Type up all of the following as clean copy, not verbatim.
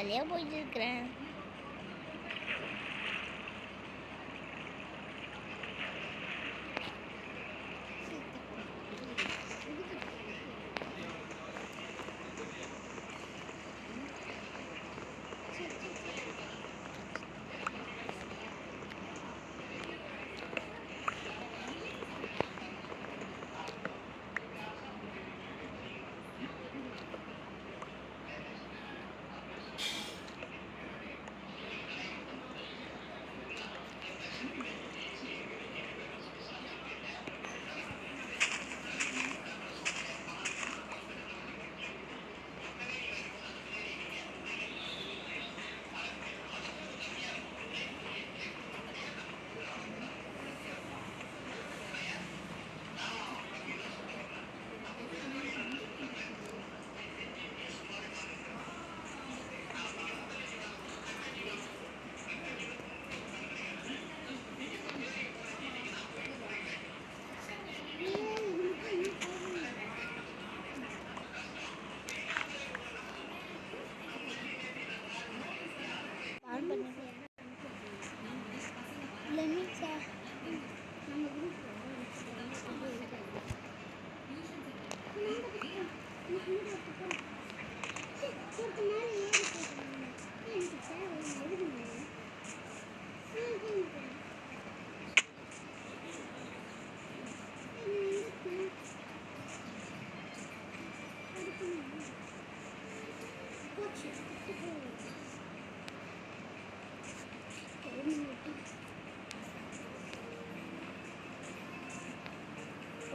ஜாலியாக போயிட்டு இருக்கிறேன்.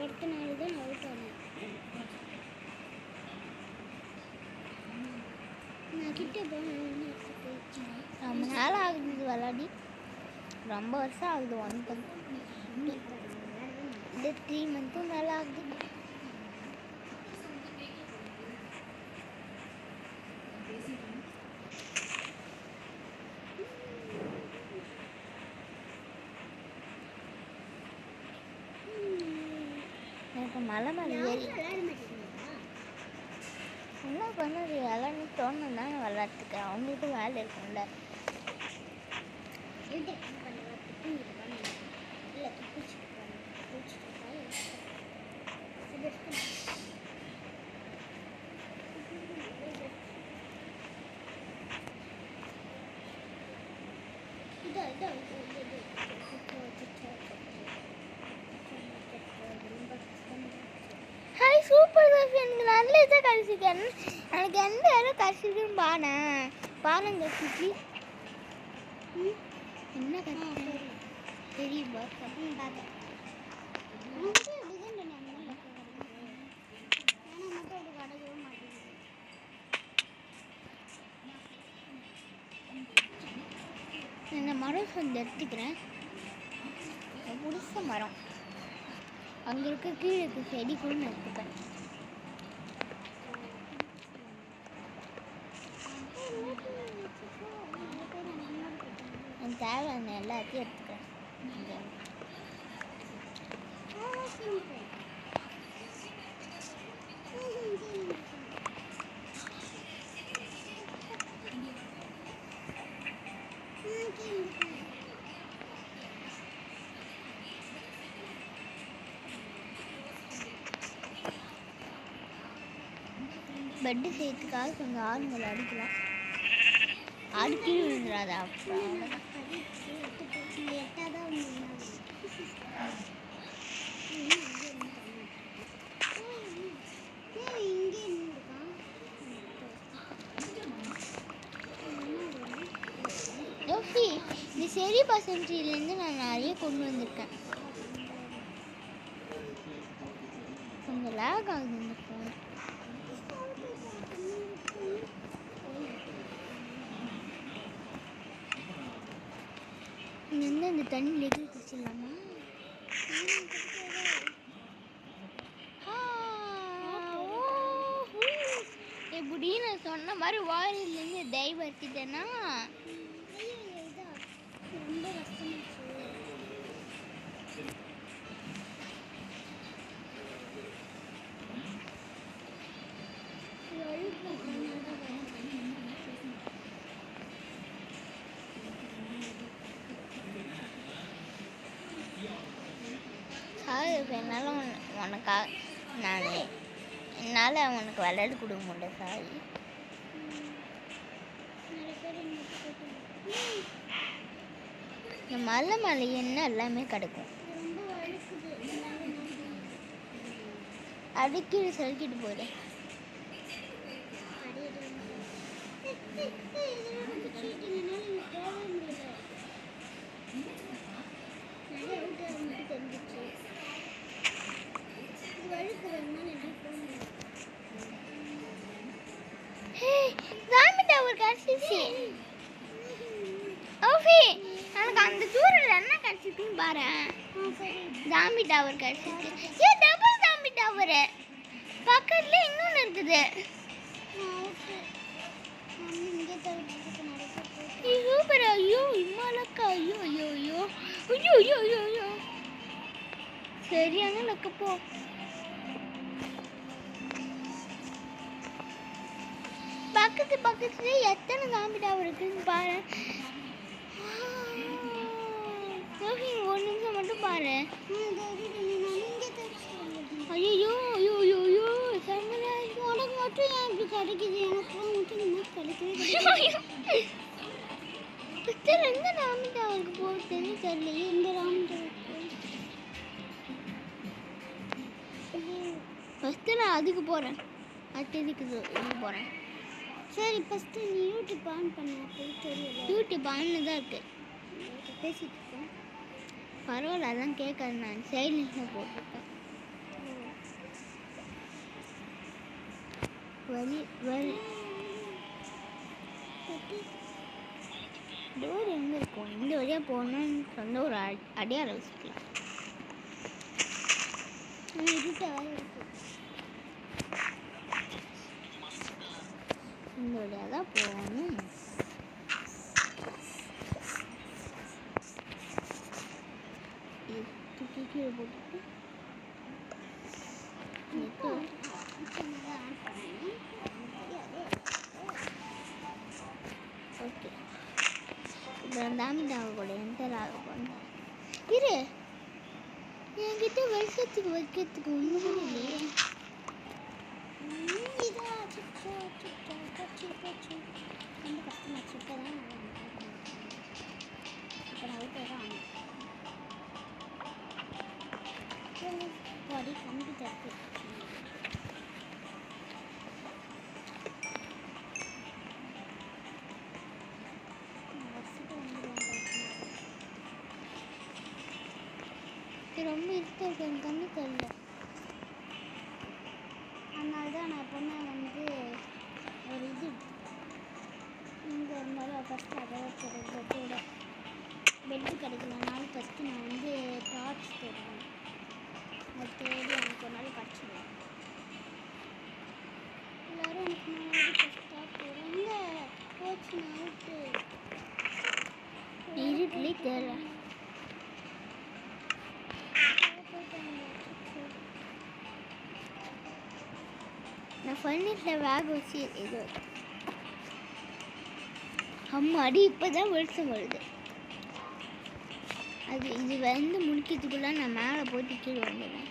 அடுத்த நாள் தான் அவுட் ஆனேன். நான் கிட்டே போனேன். ரொம்ப நாள் ஆகுது இது விளாடி, ரொம்ப வருஷம் ஆகுது. 1 month இந்த 3 month மேலே ஆகுது. எனக்கு மலை மேலே ஏறி என்ன பண்ணது விளாட்னு தோணுன்னா விளாட்டுக்கு அவங்களுக்கு வேலை இருக்கும்ல. ஹாய் சூப்பர் காஃபி, எனக்கு நல்ல இதாக கழிச்சிருக்கேன். எனக்கு எந்த இடம் கழிச்சிருக்குன்னு பாருங்க சுற்றி என்ன கழிச்சு தெரியுமா? இந்த மரம் வந்து எடுத்துக்கிறேன். புதுச மரம் அங்கே இருக்க கீழே இருக்க செடி கூட நான் எடுத்துப்பேன். எனக்கு தேவையான எல்லாத்தையும் எடுத்துக்கிறேன். பெட்டு செய்யறதுக்காக கொஞ்சம் ஆளுங்களை அடிக்கலாம். அடிக்கி விழுந்துடாத. அப்புறம் யோசி, இந்த செரி பசன்ட்ரிலேருந்து நான் நிறைய கொண்டு வந்திருக்கேன். கொஞ்சம் லேக் ஆகுது இந்த ஃபோன். இங்கேருந்து அந்த தண்ணியில் எது குடிச்சிடலாமா? எப்படி நான் சொன்ன மாதிரி வாயிலேருந்து டைவ் வச்சுட்டேன்னா ரொம்ப கஷ்டமாச்சு. என்னால் உனக்காக என்னால் உனக்கு விளையாட கொடுக்க முடியல சாரி. இந்த மலை என்ன எல்லாமே கிடைக்கும். அடிக்கடி சொல்லிக்கிட்டு போகிறேன். எனக்கு அந்த தூரில் என்ன கிடைச்சிருக்குன்னு பாரு. ஜாம்பி டவர் கிடைச்சிருக்கு. டபுள் ஜாம்பி டவர் பக்கத்துல இன்னொன்று இருக்குது. சூப்பர். ஐயோ இம்மாலக்கா. ஐயோ ஐயோ ஐயோ ஐயோ ஐயோ ஐயோ ஐயோ சரியான லக்கப்போ. பக்கத்துல எத்தனை ஜாம்பி டவர் இருக்குன்னு பாரு. ஒரு நிமிஷம் மட்டும் பாரு. ஐயோ ஐயோ ஐயோ ஐயோ உனக்கு மட்டும் ஏன் இப்படி கிடைக்குது? எனக்கு மட்டும் என்ன கிடைக்குது? எந்த ராமி டவருக்கு போகுதுன்னு தெரியலையே. இந்த ராமி டவருக்கு ஃபஸ்ட்டு நான் அதுக்கு போகிறேன். அடுத்ததுக்கு இது போகிறேன். சரி ஃபஸ்ட்டு நீ யூடியூப் ஆன் பண்ண. அப்படி தெரியல. யூடியூப் ஆனில் தான் இருக்குது. பேசிட்டு இருக்கேன். பரவாயில்ல, அதான் கேட்காது. நான் சைலண்ட்ல போட்டிருக்கேன். வலி டோர் எங்கே இருக்கும்? இந்த வழியாக போகணுன்னு சொந்த ஒரு அடையாளம் வச்சுக்கலாம். இந்த வழியாக தான் போகணும். தூக்கி கீழே போட்டுட்டு ஓகே. இப்போ தாமிட்டாவை கூட என்டர் ஆக போகிறேன். இரு, என்கிட்ட வருஷத்துக்கு வைக்கிறதுக்கு ஒன்று கூட இல்லையே. ரொம்ப கஷ்டமாச்சு. இப்போ தான் பாடி கம்ப்யூட்டர் ரொம்ப இருக்க இருக்கு. எனக்கு கண்ணு தெரியல. அதனால தான் நான் எப்பவுமே வந்து ஒரு இது இங்கே இருந்தாலும் ஃபஸ்ட்டு அதை பெட்டோட பெட்டு கிடைக்கலனாலும் ஃபஸ்ட்டு நான் வந்து டார்ச் தேடுவேன். அதை தேடி எனக்கு ஒரு நாள் கிடச்சிடுவேன். எல்லோரும் எனக்கு நான் வந்து ஃபஸ்ட்டாக போகிறேன். எங்கே போச்சு? நான் விட்டு இருட்டுலேயே தேடுறேன். நான் ஃபர்னிச்சரில் வேக வச்சு இது அம்மாடி இப்போ தான் வெளிச்சம் வருது. அது இது வந்து முடிக்கிறதுக்குள்ள நான் மேலே போட்டு கீழே வந்துடுறேன்.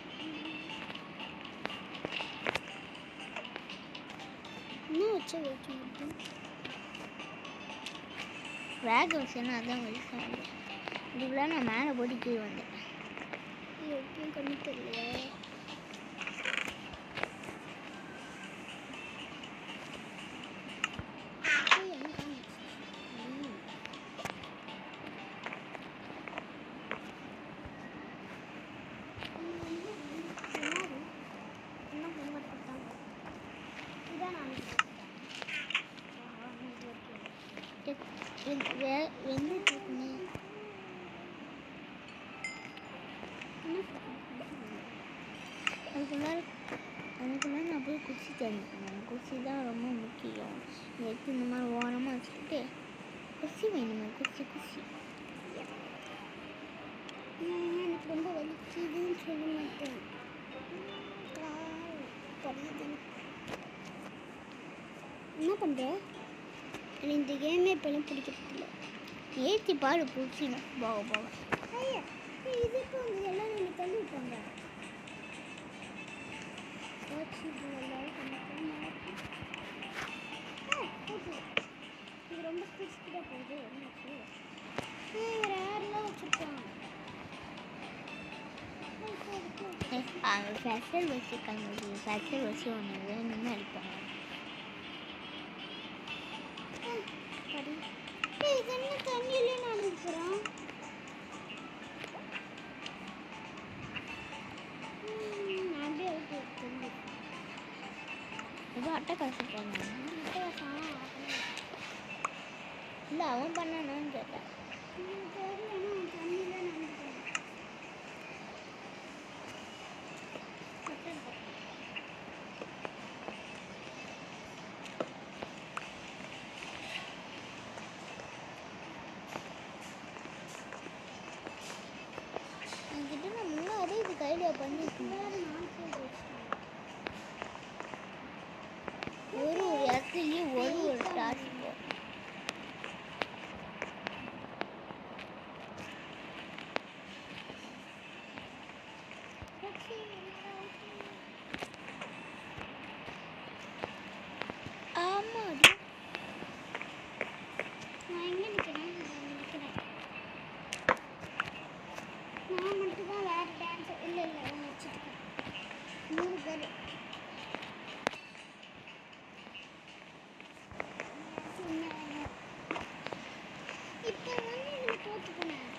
இன்னும் வச்சா வைக்க முடியும். வேக வச்சேன்னா அதான் வெளிச்சம் வருது. இதுக்குள்ள நான் மேலே போட்டு கீழே வந்துடுறேன். எப்பயும் கண்ணு தெரியலையா? அதுக்குள்ள நான் போய் குச்சி தெரிஞ்சுக்கணும். குச்சி தான் ரொம்ப முக்கியம். எடுத்து இந்த மாதிரி ஓரமாக வச்சுக்கிட்டு குச்சி வேணுமா? குச்சி எனக்கு ரொம்ப வலிக்குதுன்னு சொல்ல மாட்டேன். என்ன பண்ணுற? எனக்கு இந்த கேமே இப்போலாம் பிடிக்கிறது இல்லை. ஏற்றி பாடு பிடிச்சிடும் போக போக. இதுக்கு வந்து எல்லாம் நீங்கள் தள்ளி விட்டாங்க. அவங்க ஸ்பெஷல் வச்சுருக்காங்க. ஸ்பெஷல் வச்சு ஒன்று வேணும்னு அடிப்பாங்க. இது என்ன தண்ணியிலே நான் இருக்கிறோம். அப்படியே இது அட்டகாசு பண்ணான். இல்லை அவன் பண்ணானான்னு கேட்டேன். என்கிட்ட நான் முன்னாடி இதுக்கு ஐடியா பண்ணிருக்கேன். ஒரு இடத்துலையும் ஒரு டாஸ்க் ஆமாம். நான் எங்கே நிற்கிறேன்? நான் மட்டும் தான் வேறு டான்ஸ் இல்லை வச்சுருக்கேன். 3 பேர் இப்போ வந்து இதில் போட்டுக்கணும்.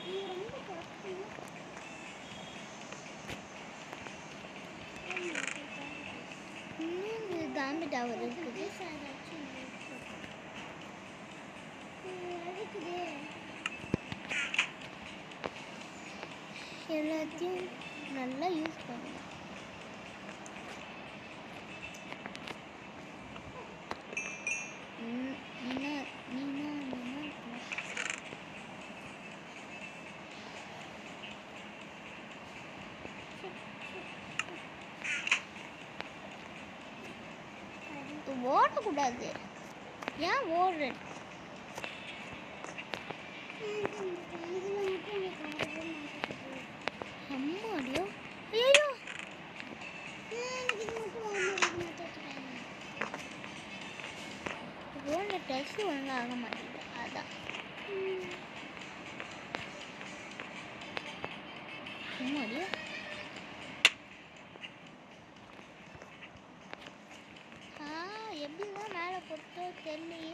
இது ரொம்ப கஷ்டம். இன்னும் தாம்பி டவர் இருக்குது. எல்லாத்தையும் நல்லா யூஸ் பண்ணணும். ஓடக்கூடாது. ஏன் ஓடுற? அம்மாடியோ ஐயோ ஓட டெஸ்ட் ஒழுங்காக ஆக மாட்டேங்குது. அதான் அம்மாடியோ எப்படிதான் மேலே போட்டோ தெரியலையே.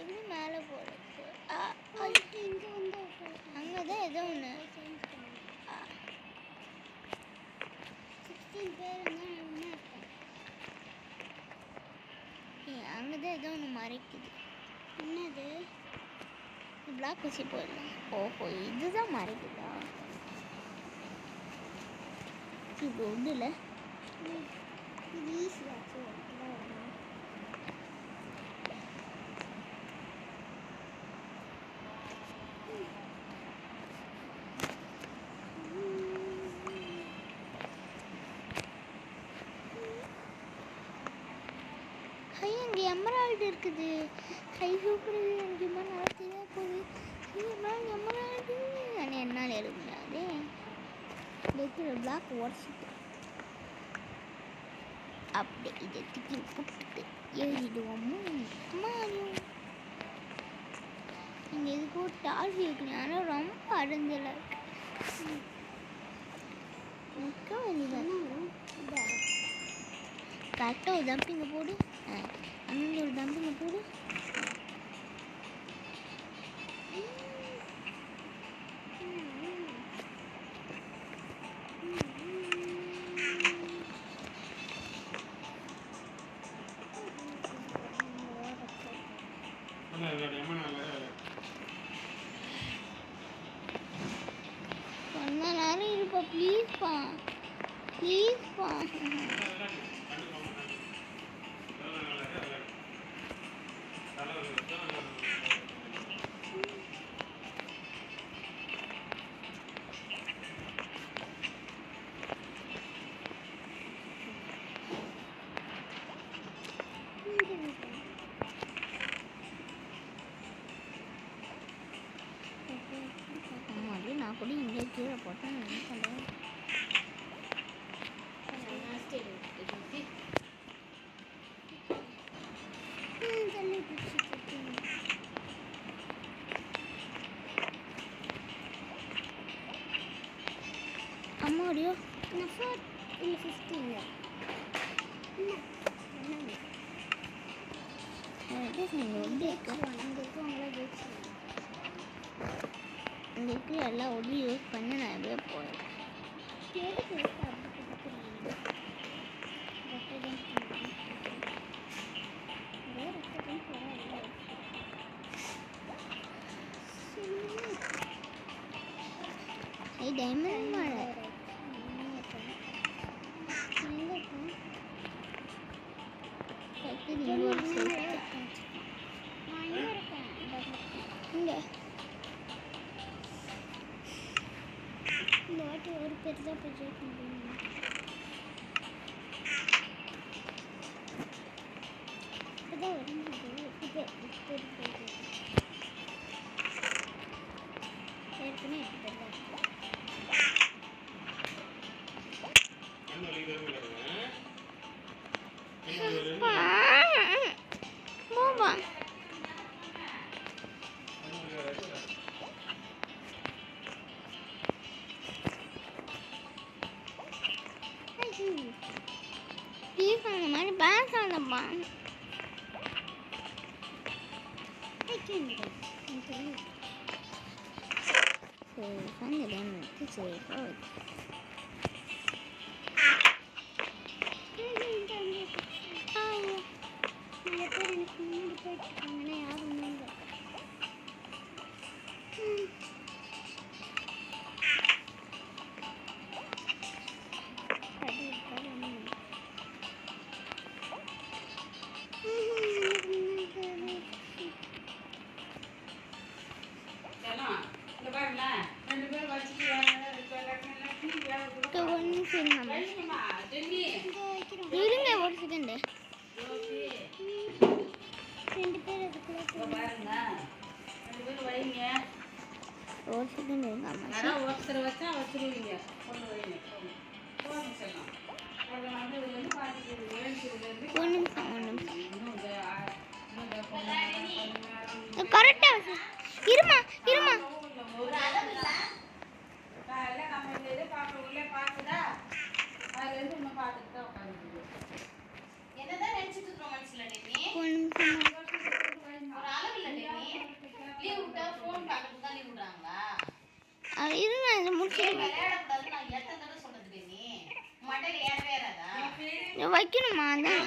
எப்படி மேலே போடுறது? அங்கே தான் ஏதோ ஒன்று 16 பேர் அங்கே தான் ஏதோ ஒன்று மறைக்குது. என்னது? பிளாக் வச்சு போயிடலாம். ஓஹோ இதுதான் மறைக்குதா? இது ஒன்றும் இல்லை. இது ஈஸியாச்சு. இங்கே எமரால்டு இருக்குது. High super. எங்கேயுமா நடத்தினா போகுது. எமரால்டு ஆனால் என்னால் எழுத முடியாது. இருக்கிற பிளாக் உடச்சிட்டு அப்படியே இதை தூக்கி போட்டுட்டு எழுதிடுவோம். இங்கே இதுக்கு ஒரு டால்வி வைக்கணும். ஆனால் ரொம்ப அடைஞ்சலாக இருக்கு. முக்க வேண்டியதான். கரெக்டாக ஒரு டம்பிங்கை போடு. அங்கே ஒரு டம்பிங்கை போடு. கொஞ்ச நேரம் இருப்பா ப்ளீஸ்ப்பா, ப்ளீஸ்ப்பா. ஆமாடி நான் கூட இங்கே கீழே போட்டேன். அம்மா ஆடியோ நான் 4th இல்லை 5th இல்லை ஒடி இருக்கு இங்கே இருக்கவங்கள ஜெயிச்சிருவாங்க. இங்கே இருக்கிற எல்லா ஒடி யூஸ் பண்ணி நான் எப்படியே போகிறேன். எதுக்கு இருக்கு அப்படி கொடுக்குறீங்க? ரெப்ரசன்ட் ஒரே ரெப்ரசன்ட் வராது. டைமண்ட் மழை இங்கே ஒரு சேர்த்து இங்கே இந்த வாட்டி ஒரு பேர் தான் போய் ஜெயிக்க முடியும். இப்போதான் வரும்போது ஏற்கனவே 8 பேர் தான் இருக்கு. போவா ப்ளீஸ் அந்த மாதிரி பேசாதப்பா. சரி ஃபன் டைமண்ட் சேஃபாக வச்சு நிறைய பேர் எனக்கு முன்னாடி போயிட்டு இருக்காங்கன்னா யாரும் முன்னாடி ஒன்று சரிங்கம்மா இருங்க ஒரு செகண்டு 2 பேர் அதுக்குள்ள ஒரு செகண்ட் இருங்கம்மா. ஒரு நிமிஷம் கரெக்டாக இருமா இருமா ஒரு நிமிஷம் இருங்க இதை முடிச்சிருங்க வைக்கணுமா அதான்